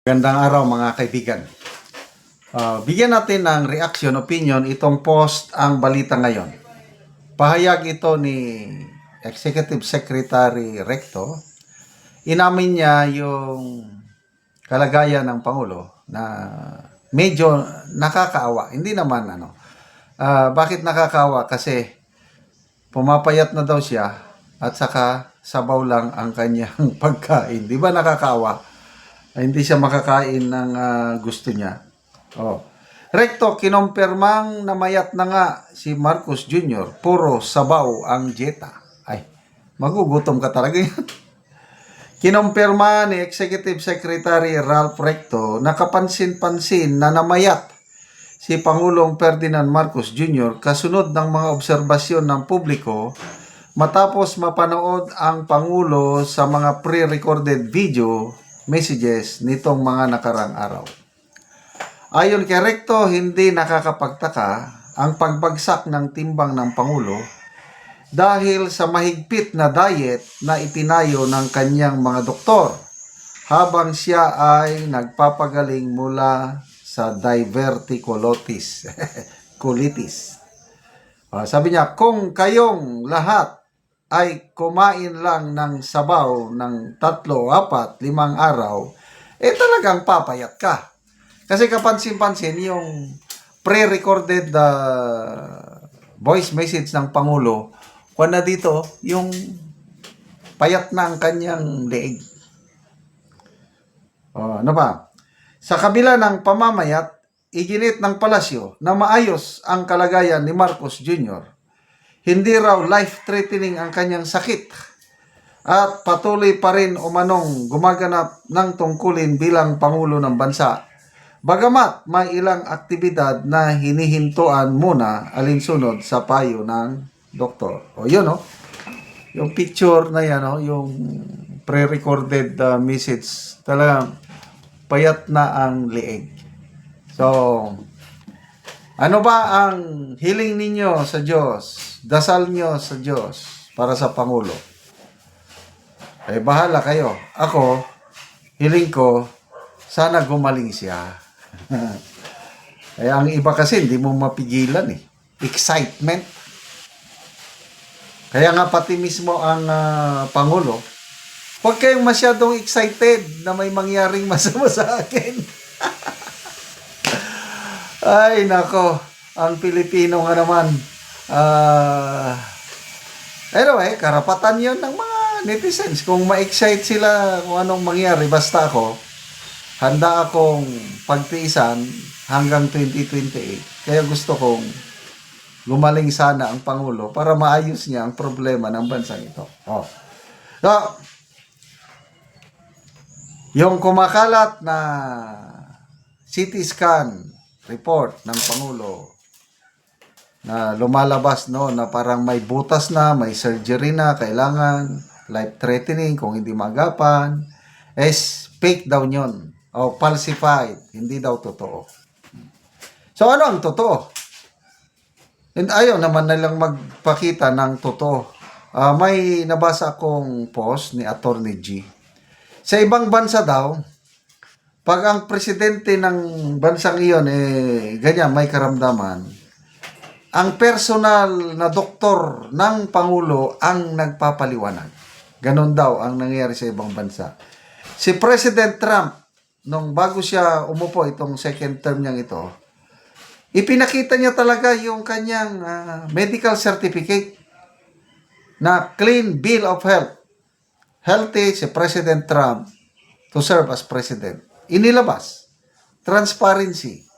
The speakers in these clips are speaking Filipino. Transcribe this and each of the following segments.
Gandang araw mga kaibigan. Bigyan natin ng reaction, opinion itong post ang balita ngayon. Pahayag ito ni Executive Secretary Recto. Inamin niya yung kalagayan ng Pangulo na medyo nakakaawa. Hindi naman bakit nakakaawa? Kasi pumapayat na daw siya at saka sabaw lang ang kanyang pagkain. Di ba nakakaawa? Hindi siya makakain ng gusto niya. Recto, kinumpirmang namayat na nga si Marcos Jr. Puro sabaw ang dieta. Ay, magugutom ka talaga yan. Kinumpirma ni Executive Secretary Ralph Recto na kapansin-pansin na namayat si Pangulong Ferdinand Marcos Jr. kasunod ng mga obserbasyon ng publiko matapos mapanood ang Pangulo sa mga pre-recorded video messages nitong mga nakarang araw. Ayon kay Recto, hindi nakakapagtaka ang pagbagsak ng timbang ng Pangulo dahil sa mahigpit na diet na itinayo ng kanyang mga doktor habang siya ay nagpapagaling mula sa diverticulitis. Sabi niya, kung kayong lahat ay kumain lang ng sabaw ng 3, 4, 5 araw, talagang papayat ka. Kasi kapansin-pansin yung pre-recorded voice message ng Pangulo, kung na dito, yung payat na ang kanyang leeg. Ano pa? Sa kabila ng pamamayat, iginit ng palasyo na maayos ang kalagayan ni Marcos Jr., hindi raw life-threatening ang kanyang sakit at patuloy pa rin umanong gumaganap ng tungkulin bilang Pangulo ng bansa. Bagamat may ilang aktibidad na hinihintuan muna alinsunod sa payo ng doktor. Yun yung picture na yan, yung pre-recorded message, talagang payat na ang leeg. So, ano ba ang hiling ninyo sa Diyos? Dasal nyo sa Diyos para sa Pangulo. Bahala kayo. Ako, hiling ko, sana gumaling siya. Ang iba kasi hindi mo mapigilan Excitement. Kaya nga pati mismo ang Pangulo, huwag kayong masyadong excited na may mangyaring masama sa akin. Ay, nako. Ang Pilipino nga naman. Anyway, karapatan yon ng mga netizens. Kung ma-excite sila kung anong mangyari, basta ako, handa akong pagtiisan hanggang 2028. Kaya gusto kong gumaling sana ang Pangulo para maayos niya ang problema ng bansang ito. So, yung kumakalat na CT scan report ng Pangulo na lumalabas na parang may butas na, may surgery na, kailangan life-threatening kung hindi magapan, fake daw yun o falsified, hindi daw totoo. So ano ang totoo? And ayaw naman nilang magpakita ng totoo. May nabasa akong post ni Attorney G. Sa ibang bansa daw, pag ang presidente ng bansang iyon ganyan, may karamdaman, ang personal na doktor ng Pangulo ang nagpapaliwanag. Ganon daw ang nangyayari sa ibang bansa. Si President Trump, nung bago siya umupo itong second term niyang ito, ipinakita niya talaga yung kanyang medical certificate na clean bill of health. Healthy si President Trump to serve as president. Inilabas. Transparency.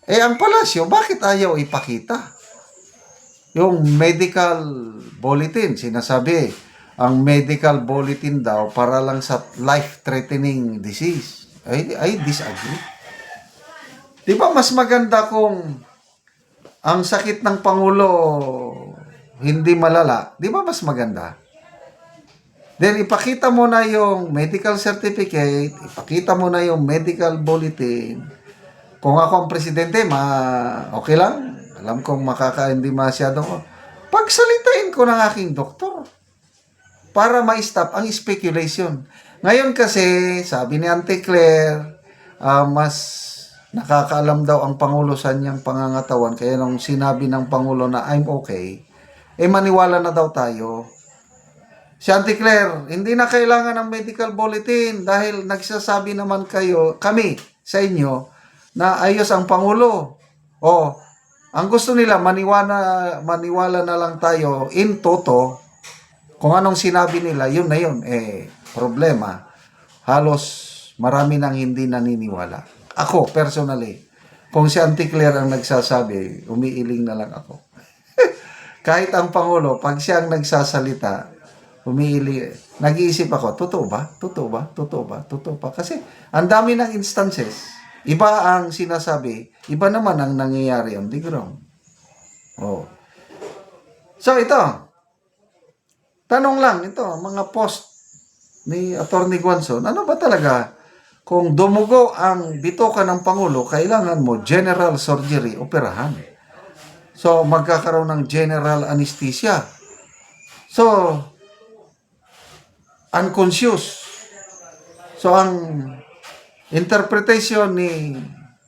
Ang palasyo, bakit ayaw ipakita? Yung medical bulletin, sinasabi, ang medical bulletin daw para lang sa life-threatening disease. I disagree. Di ba mas maganda kung ang sakit ng Pangulo hindi malala? Di ba mas maganda? Then ipakita mo na yung medical certificate, ipakita mo na yung medical bulletin. Kung ako ang presidente, okay lang. Alam kong hindi masyado ko. Pagsalitain ko ng aking doktor. para ma-stop ang speculation. Ngayon kasi, sabi ni Auntie Claire, mas nakakaalam daw ang Pangulo sa niyang pangangatawan. Kaya nung sinabi ng Pangulo na I'm okay, maniwala na daw tayo. Si Auntie Claire, hindi na kailangan ng medical bulletin dahil nagsasabi naman kami sa inyo na ayos ang Pangulo. Ang gusto nila, maniwala na lang tayo in toto. Kung anong sinabi nila, yun na yun. Problema, halos marami nang hindi naniniwala. Ako, personally, kung si Auntie Claire ang nagsasabi, umiiling na lang ako. Kahit ang Pangulo, pag siya ang nagsasalita, nag-iisip ako, totoo ba? Totoo ba? Totoo ba? Totoo ba? Kasi ang dami ng instances. Iba ang sinasabi, iba naman ang nangyayari on the ground. So ito, tanong lang ito, mga post ni Atty. Guanzon, ano ba talaga? Kung dumugo ang bitoka ng Pangulo, kailangan mo general surgery, operahan. So magkakaroon ng general anesthesia. So, unconscious. So, ang interpretation ni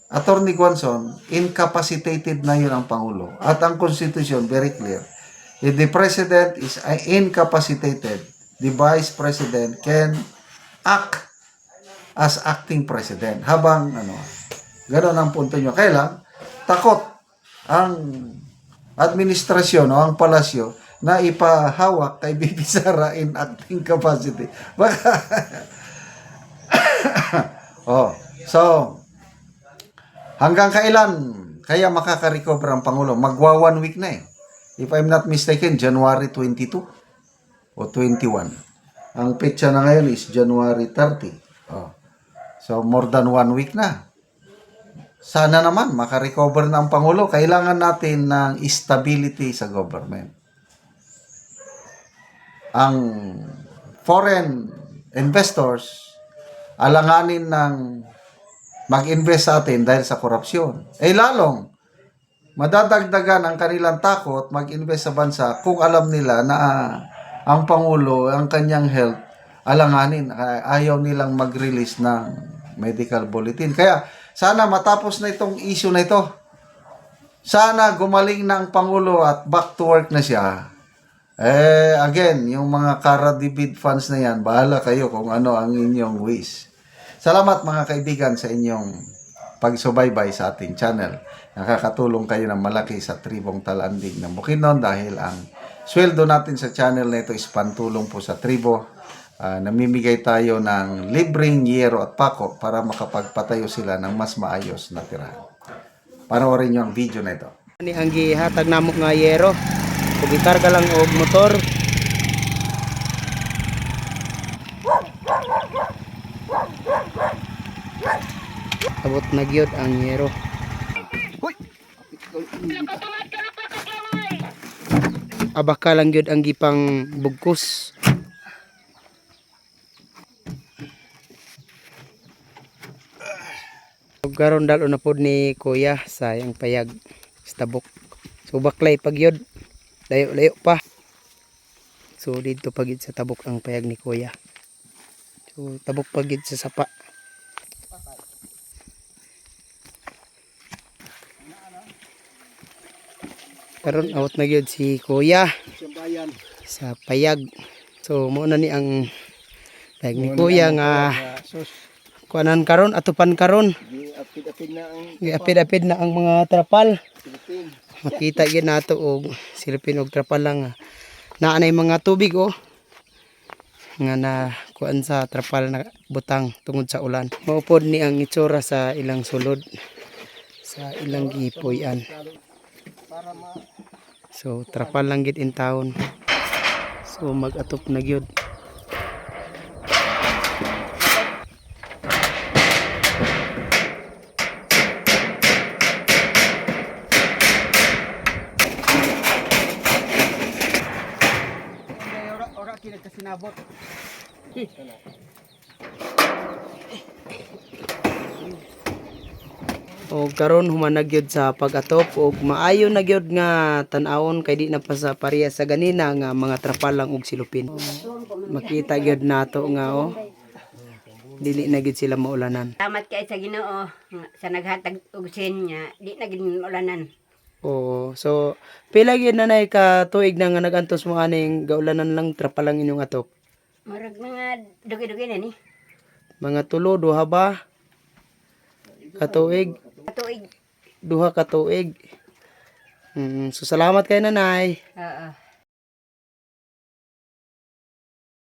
Atty. Guanzon, incapacitated na yun ang Pangulo. At ang Constitution, very clear. If the President is incapacitated, the Vice President can act as acting President. Habang, gano'n ang punto nyo. Kaya lang, takot ang administrasyon o ang palasyo na ipahawak kay Bibi Sara in acting capacity. Baka, so, hanggang kailan kaya makaka-recover ang Pangulo? Magwa 1 week na If I'm not mistaken, January 22 o 21. Ang petsa na ngayon is January 30. So, more than 1 week na. Sana naman makarecover na ang Pangulo. Kailangan natin ng stability sa government. Ang foreign investors alanganin ng mag-invest sa atin dahil sa korupsyon. Lalong madadagdagan ang kanilang takot mag-invest sa bansa kung alam nila na ang Pangulo, ang kanyang health, alanganin. Ayaw nilang mag-release ng medical bulletin. Kaya sana matapos na itong issue na ito. Sana gumaling na ang Pangulo at back to work na siya. Again, yung mga Karadibid fans na yan, bahala kayo kung ano ang inyong wish. Salamat mga kaibigan sa inyong pagsubaybay sa ating channel. Nakakatulong kayo ng malaki sa tribong Talandig ng Bukidnon dahil ang sweldo natin sa channel na ito is pantulong po sa tribo. Namimigay tayo ng libreng yero at pako para makapagpatayo sila ng mas maayos na tirahan. Panoorin nyo ang video na ito. Ang gihatag namo nga yero. Kung ikarga lang og motor. Abot na gyud ang yero. Abaka lang gyud ang gipang bugkos. Karon dalo na pod ni Kuya sayang payag sa tabok. So baklay pag yun. Layo-layo pa. So dito pagid sa tabok ang payag ni Kuya. So tabok pagid sa sapa. Karon out na gyud si Kuya sa payag. So mo na ni ang payag ni Kuya nga kuanan karon atupan karon. Giapid-apid na ang mga trapal. Makita gyud nato og silipin og trapal lang. Naanay mga tubig nga na kuan sa trapal na butang tungod sa ulan. Maupod ni ang itsura sa ilang sulod sa ilang gipuy-an. So trapal lang gid in town. So mag-atop na gyud. Sinabot. O karon humanag gyud sa pag-atop og maayo na gyud nga tan-awon kay di na pa sa pareha sa ganina nga mga trapalang og silupin. Makita gyud nato nga dili na gyud sila maulanan. Salamat kay sa Ginoo nga sa naghatag og sin nya di na gid ulanan. Oo. So pila gyud nanay ka tuig na nga nagantos mo aning gaulanan lang trapalang inyong atop? Murag mga dugi-dugi na ni. Mga tulo duha ba? Katuig, Katuig. duha ka tuig. So salamat kay nanay. Oo.